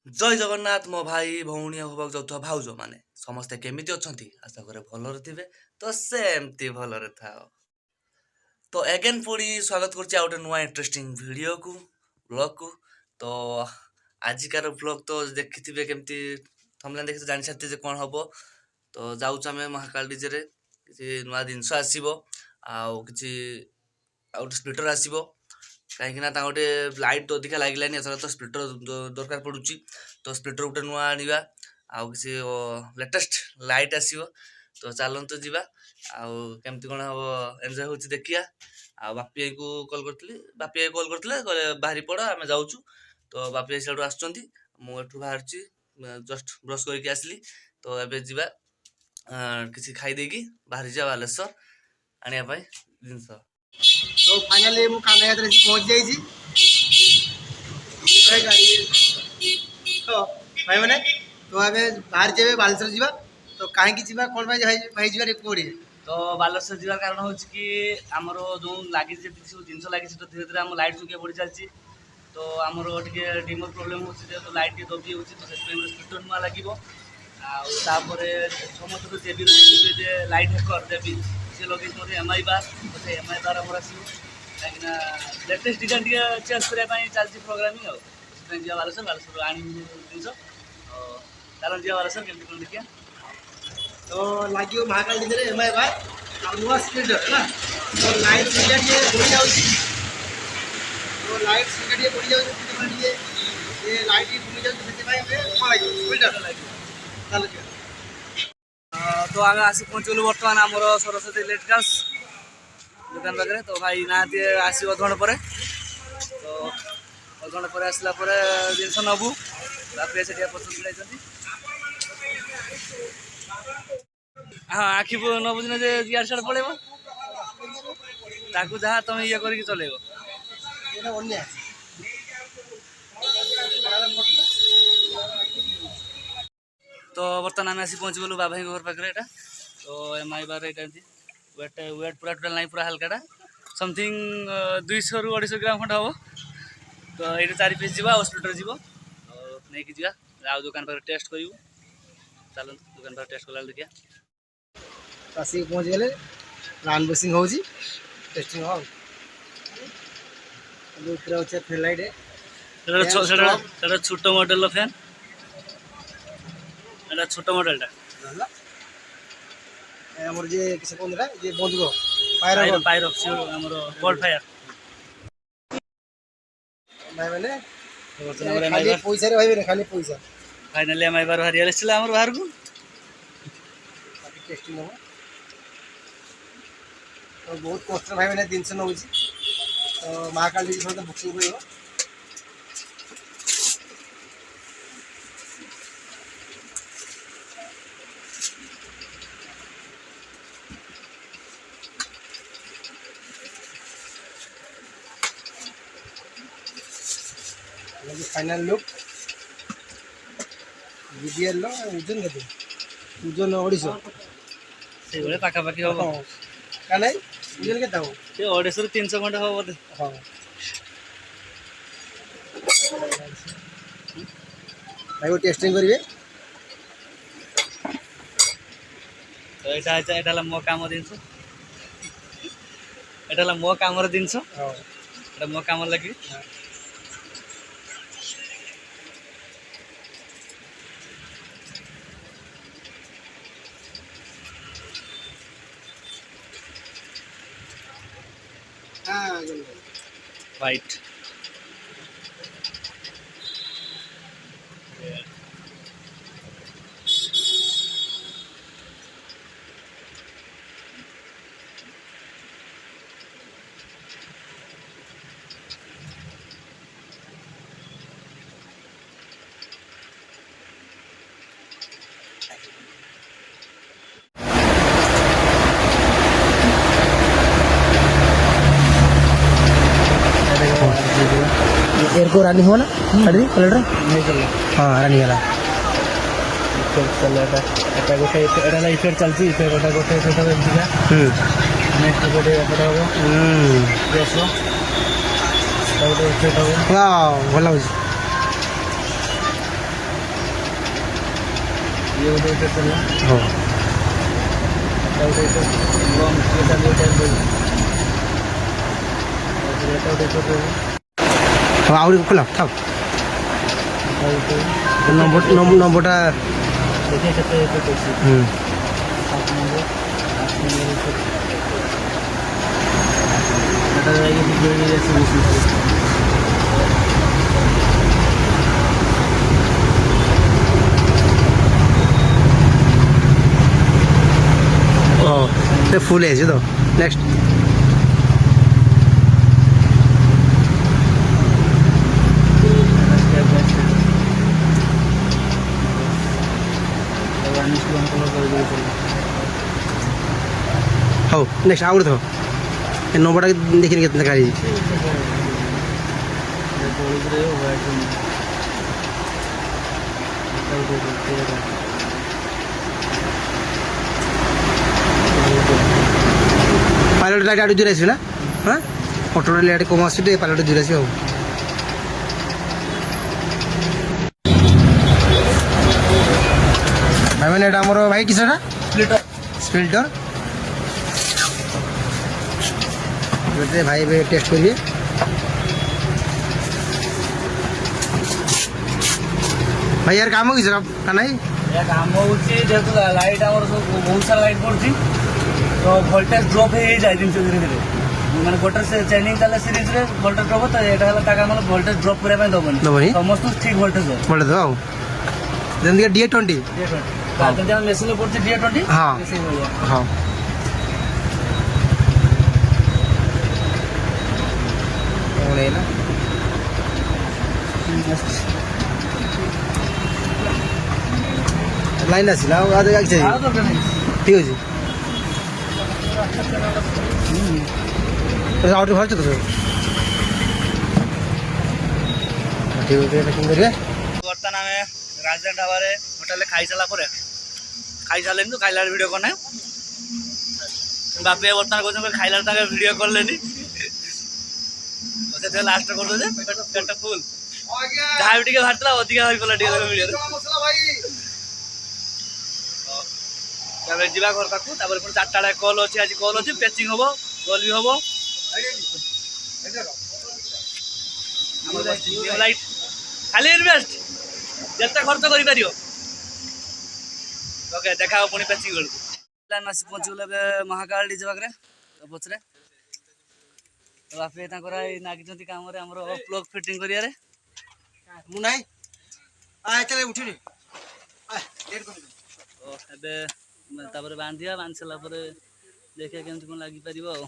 ଜୟ ଜଗନ୍ନାଥ ମୋ ଭାଇ ଭଉଣୀ ହେବାକୁ ଯାଉଥିବା ଭାଉଜମାନେ ସମସ୍ତେ କେମିତି ଅଛନ୍ତି? ଆଶା କରେ ଭଲରେ ଥିବେ। ତ ସେମିତି ଭଲରେ ଥାଅ। ତ ଏଗେନ୍ ପୁଣି ସ୍ୱାଗତ କରୁଛି ଆଉ ଗୋଟେ ନୂଆ ଇଣ୍ଟରେଷ୍ଟିଂ ଭିଡ଼ିଓକୁ ବ୍ଲଗ୍କୁ। ତ ଆଜିକାର ବ୍ଲଗ୍ ତ ଦେଖିଥିବେ କେମିତି ଥମ୍ବନେଲ୍ ଦେଖି ଜାଣିସାରିଥିବେ ଯେ କ'ଣ ହେବ। ତ ଯାଉଛୁ ଆମେ ମହାକାଳ ଡିଜେରେ କିଛି ନୂଆ ଜିନିଷ ଆସିବ ଆଉ କିଛି ଆଉ ଗୋଟେ ସ୍ପ୍ଲିଟର ଆସିବ। କାହିଁକିନା ତାଙ୍କ ଗୋଟେ ଲାଇଟ୍ ଅଧିକା ଲାଗିଲାନି ଏଥର ତ ସ୍ପ୍ଲିଟର ଦରକାର ପଡ଼ୁଛି। ତ ସ୍ପ୍ଲିଟର ଗୋଟେ ନୂଆ ଆଣିବା ଆଉ କିଛି ଲେଟେଷ୍ଟ ଲାଇଟ୍ ଆସିବ। ତ ଚାଲନ୍ତୁ ଯିବା ଆଉ କେମିତି କ'ଣ ହେବ ଏନ୍ଜୟ ହେଉଛି ଦେଖିବା। ଆଉ ବାପି ଭାଇକୁ କଲ୍ କରିଥିଲି, ବାପି ଭାଇ କଲ୍ କରିଥିଲେ କହିଲେ ବାହାରି ପଡ଼ ଆମେ ଯାଉଛୁ। ତ ବାପି ଭାଇ ସିଆଡ଼ୁ ଆସୁଛନ୍ତି, ମୁଁ ଏଠୁ ବାହାରୁଛି ଜଷ୍ଟ ବ୍ରସ୍ କରିକି ଆସିଲି। ତ ଏବେ ଯିବା କିଛି ଖାଇ ଦେଇକି ବାହାରିଯିବା ବାଲେଶ୍ୱର ଆଣିବା ପାଇଁ ଜିନିଷ। तो फाइनली ମୁଁ କାନ୍ଦାୟାତ୍ରା ପହଞ୍ଚି ଯାଇଛି। ତ ଭାଇମାନେ ତ ଆମେ ବାହାରି ଯିବେ ବାଲେଶ୍ୱର ଯିବା। ତ କାହିଁକି ଯିବା କ'ଣ ପାଇଁ ଭାଇ ଯିବା ଟିକେ କୁହ ଟିକେ। ତ ବାଲେଶ୍ୱର ଯିବାର କାରଣ ହେଉଛି କି ଆମର ଯେଉଁ ଲାଗିଛି ଯେତିକି ସବୁ ଜିନିଷ ଲାଗିଛି ତ ଧୀରେ ଧୀରେ ଆମ ଲାଇଟ୍ ଚୁକିଆ ପଡ଼ି ଚାଲିଛି। ତ ଆମର ଟିକେ ଡିମର ପ୍ରୋବ୍ଲେମ୍ ହେଉଛି ଯେହେତୁ ଲାଇଟ୍ ଟିକେ ଦବି ହେଉଛି, ତ ସେଥିପାଇଁ ଗୋଟେ ସ୍ପ୍ଲିଟର ନୂଆ ଲାଗିବ। ଆଉ ତାପରେ ସମସ୍ତେ ତ ଜେବିର ଦେଖିବେ ଯେ ଲାଇଟ୍ ହେକର ଜେବି ସିଏ ଲଗେଇଛି ମୋତେ ଏମ୍ଆଇ ବାର୍, ତ ସେ ଏମ୍ଆଇ ବାର୍ ଆମର ଆସିବ। କାହିଁକିନା ଲେଟେଷ୍ଟ ଡିଜାଇନ୍ ଟିକେ ଚେଞ୍ଜ କରିବା ପାଇଁ ଚାଲିଛି ପ୍ରୋଗ୍ରାମିଂ ଆଉ ସେଥିପାଇଁ ଯିବା ବାଲେଶ୍ୱର ଆଣିବୁ ଜିନିଷ। ଚାଲ ଯିବା ବାଲେଶ୍ୱର କେମିତି କ'ଣ ଦେଖିବା। ତ ଲାଗିବ ମହାକାଳ ଡିଜେରେ ଏମ୍ଆଇ ବାର୍ ଆଉ ନୂଆ ସ୍ପ୍ଲିଟର ହେଲା। ତ ଲାଇଟ୍ ସୁବିଧା ଟିକେ ପଡ଼ି ଯାଉଛି, ତ ଲାଇଟ୍ ସୁବିଧା ଟିକେ ପଡ଼ି ଯାଉଛି, ସେଥିପାଇଁ ଟିକେ ଏ ଲାଇଟ୍ ଟିକେ କମି ଯାଉଛି, ସେଥିପାଇଁ ଏବେ କ'ଣ ଲାଗିବ ସ୍ପ୍ଲିଟର ଲାଗିବ। ଚାଲ ଯିବା। ତ ଆମେ ଆସି ପହଞ୍ଚିଗଲୁ ବର୍ତ୍ତମାନ ଆମର ସରସ୍ୱତୀ ଇଲେକ୍ଟ୍ରିକାଲ୍ସ ଦୋକାନ ପାଖରେ। ତ ଭାଇ ନାହାନ୍ତି, ଆସିବ ଅଧଘଣ୍ଟା ପରେ। ତ ଅଧଘଣ୍ଟା ପରେ ଆସିଲା ପରେ ଜିନିଷ ନେବୁ। ତାପରେ ସେଠି ପସନ୍ଦ ଯାଇଛନ୍ତି। ହଁ ଆଖି ନ ବୁଝିନେ ଯେ ଇଆଡ଼େ ସିଆଡ଼େ ପଳେଇବ, ତାକୁ ଯାହା ତମେ ଇଏ କରିକି ଚଲେଇବ। ତ ବର୍ତ୍ତମାନ ଆମେ ଆସି ପହଞ୍ଚିଗଲୁ ବାବାଙ୍କ ଘର ପାଖରେ। ଏଇଟା ତ ଏମ୍ଆଇ ବାର୍ ଏଇଟା ଏମିତି ୱେଟ୍ ପୁରା ଟୋଟାଲ୍ ନାହିଁ, ପୁରା ହାଲକାଟା ସମଥିଙ୍ଗ 200ରୁ 250 ଗ୍ରାମ ଖଣ୍ଡେ ହେବ। ତ ଏଇଠି 4 ପିସ୍ ଯିବ ଆଉ ସ୍ପ୍ଲିଟର ଯିବ ଆଉ ନେଇକି ଯିବା ଆଉ ଦୋକାନ ପାଖରେ ଟେଷ୍ଟ କରିବୁ। ଚାଲନ୍ତୁ ଦୋକାନ ପାଖରେ ଟେଷ୍ଟ କଲା ଦେଖିବା। ଆସିକି ପହଞ୍ଚିଗଲେ ଅନବକ୍ସିଂ ହେଉଛି, ଟେଷ୍ଟିଂ ହେବ। ଉପରେ ଅଛି ଫେନ୍ ଲାଇଟ୍, ସେଟା ଛୋଟ ମଡେଲର ଫ୍ୟାନ୍, এটা ছোট মডেলটা ଆମର ଯିଏ କିସ କୁହନ୍ତି ଯିଏ ବନ୍ଧୁକ ପାଇର ଆମର ଗୋଲ୍ଡ ଫାୟାର। ଭାଇମାନେ ଖାଲି ପଇସାରେ ଭାଇବେନି, ଖାଲି ପଇସା। ଫାଇନାଲି ଏମ୍ଆଇ ବାର୍ ବାହାରି ଆସିଥିଲା ଆମର ବାହାରକୁ। ଟେଷ୍ଟିଂ ହେବ ତ ବହୁତ କଷ୍ଟରେ ଭାଇମାନେ ଜିନିଷ ନେଉଛି। ତ ମହାକାଳ ଡିଜେ ସହିତ ବୁକିଂ କରିବ। फाइनल लुक जीडीएल ओजन के ओजन 250 ସେଇଭଳିଆ ପାଖାପାଖି ହବ। का नहीं ओजन के हो ସେ 250ରୁ 300 ଖଣ୍ଡେ ହବ ବୋଧେ। हाँ भाई वो टेस्टिंग करिए। ତ ଏଇଟା ହେଲା ମୋ କାମ ଜିନିଷ, ଏଇଟା ହେଲା ମୋ କାମର ଜିନିଷ, ଏଇଟା ମୋ କାମରେ ଲାଗିବ। White. एयरको रनिंग हो ना गाड़ी कलर हाँ रनिंग वाला এটা গোটে এটা হলো ইফেক্ট চালছি, ইফেক্ট গোটা গোটে ইফেক্ট হবে এমতিকা। নেক্সট গোটে এপଟେ হব দেখো এটা গোটে ইফেক্ট হব। वाह ଭଲ ଲାଗୁଛି। ये उधर उधर चलना हो उधर उधर लॉन्ग ये टाइम दो এটা উঠে ছোট হ্যাঁ আউরি খোলা থাক নম্বরটা দেখে সাথে এটা করছি হুম 7 নম্বর 8 নম্বর এটা জায়গায় ভিডিও নিয়ে যাচ্ছে বেশি ও ফুল এসে তো নেক্সট ହଉ ନେକ୍ସଟ ଆଉ ଗୋଟେ ଥାଉ ଏ ନମ୍ବରଟା ଦେଖିନି କେତେ ଦେଖା ହେଇଛି ପାଇଲଟ ଲାଇଟ୍ ଆଡ଼ୁ ଦୂର ଆସିବି ନା ହଁ ଅଟୋର ଲାଇଟ୍ କମ୍ ଆସୁଛି ଟିକେ ପାଇଲଟ ଦୂର ଆସିବ ଆଉ ଭାଇ ମାନେ ଏଇଟା ଆମର ଭାଇ କିସଟା ସ୍ପ୍ଲିଟର ଭାଇ ଏବେ ଟେଷ୍ଟ କରିବେ ଭାଇ यार काम किस का नहीं काम होची जेतु लाइट आमर सब बहुत सारा लाइट पड़ची तो वोल्टेज ड्रॉप हे जाय दिन धीरे धीरे माने गोटर से चेनिंग काले सीरीज रे वोल्टेज ड्रॉप त एटा हला टाका माने वोल्टेज ड्रॉप करे में दबनी समस्त ठीक वोल्टेज हो बोले दो जन के D20 हां तो जब मशीन में पड़ची D20 हां हां ओले ना लाइन आसिला आ आगे चाहिए ठीक है आउट भर तो ठीक है पैकिंग करिए ବର୍ତ୍ତମାନ ଆମେ ରାଜଧାନୀ ଢାବାରେ ହୋଟେଲରେ ଖାଇସାରିଲା ପରେ ଖାଇସାରିଲେନି ତ ଖାଇଲା ଭିଡ଼ିଓ କନେ ବାପି ବର୍ତ୍ତମାନ କହୁଛନ୍ତି ଖାଇଲା ତାଙ୍କେ ଭିଡ଼ିଓ କଲେନି ସେଥିପାଇଁ ଲାଷ୍ଟ କରିଦେଉ ଯେ ପେଟ ଫୁଲ ଯାହା ବି ଟିକେ ବାହାରିଥିଲା ଅଧିକା ହେଇଗଲା ଟିକେ ଭିଡ଼ିଓରେ ତାପରେ ଯିବା ଘର ପାଖକୁ ତାପରେ ପୁଣି 4ଟା ବେଳେ କଲ୍ ଅଛି ଆଜି କଲ୍ ଅଛି ପ୍ୟାଚିଂ ହବ କଲ୍ ବି ହବ ଲାଇଟ୍ ଖାଲି ଇନଭେଷ୍ଟ ଯେତେ ଖର୍ଚ୍ଚ କରିପାରିବ ଓକେ ଦେଖା ହବ ପୁଣି ପ୍ୟାଚିଂ ବେଳକୁ ପ୍ଲାନ୍ ଆସି ପହଞ୍ଚିଗଲେ ଏବେ ମହାକାଳ ଡିଜେ ପାଖରେ ତ ପଛରେ ତ ବାପି ତାଙ୍କର ଏଇ ନାଗିଛନ୍ତି କାମରେ ଆମର ପ୍ଲଗ୍ ଫିଟିଂ କରିବାରେ ମୁଁ ନାହିଁ ଏତେ ଉଠିନି ଏବେ ତାପରେ ବାନ୍ଧିବା ବାନ୍ଧି ସାରିଲା ପରେ ଦେଖିବା କେମିତି କ'ଣ ଲାଗିପାରିବ ଆଉ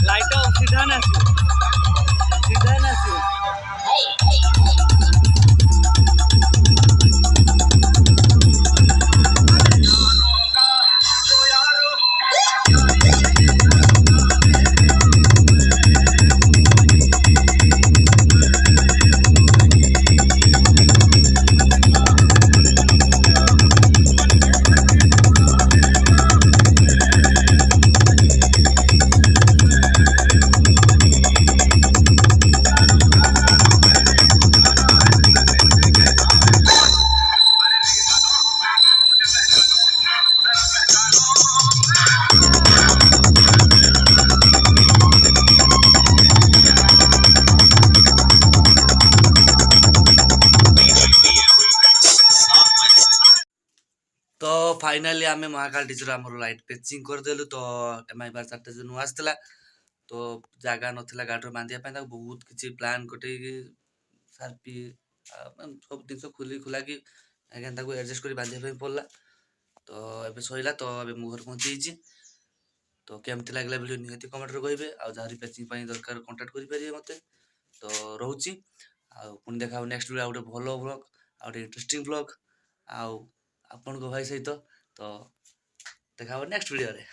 लाइट सीधा ना फाइनाली आम महाकाल टीचर आम लाइट पेचिंग करदेलु तो MI बार 4टा जो नुआ आसला तो जगह नथिला गाड़ी बांधिया बहुत किसी प्लान कटे सार्पी सब जिन खोली खोला कि आज्ञा एडजस्ट कर बांधिया पड़ा तो एबे सैला तो एबे मु घर पहुँची तो केमती लागला वीडियो निहाती कमेंट कहे आउरी पेचिंग दरकार कंटाक्ट करेंगे मत तो रोचे पुणी देखा नेक्स्ट वीडियो गोटे भल ब्लॉग आउटे इंटरेस्टिंग ब्लॉग आपण भाई सहित तो देखा नेक्स्ट वीडियो रे।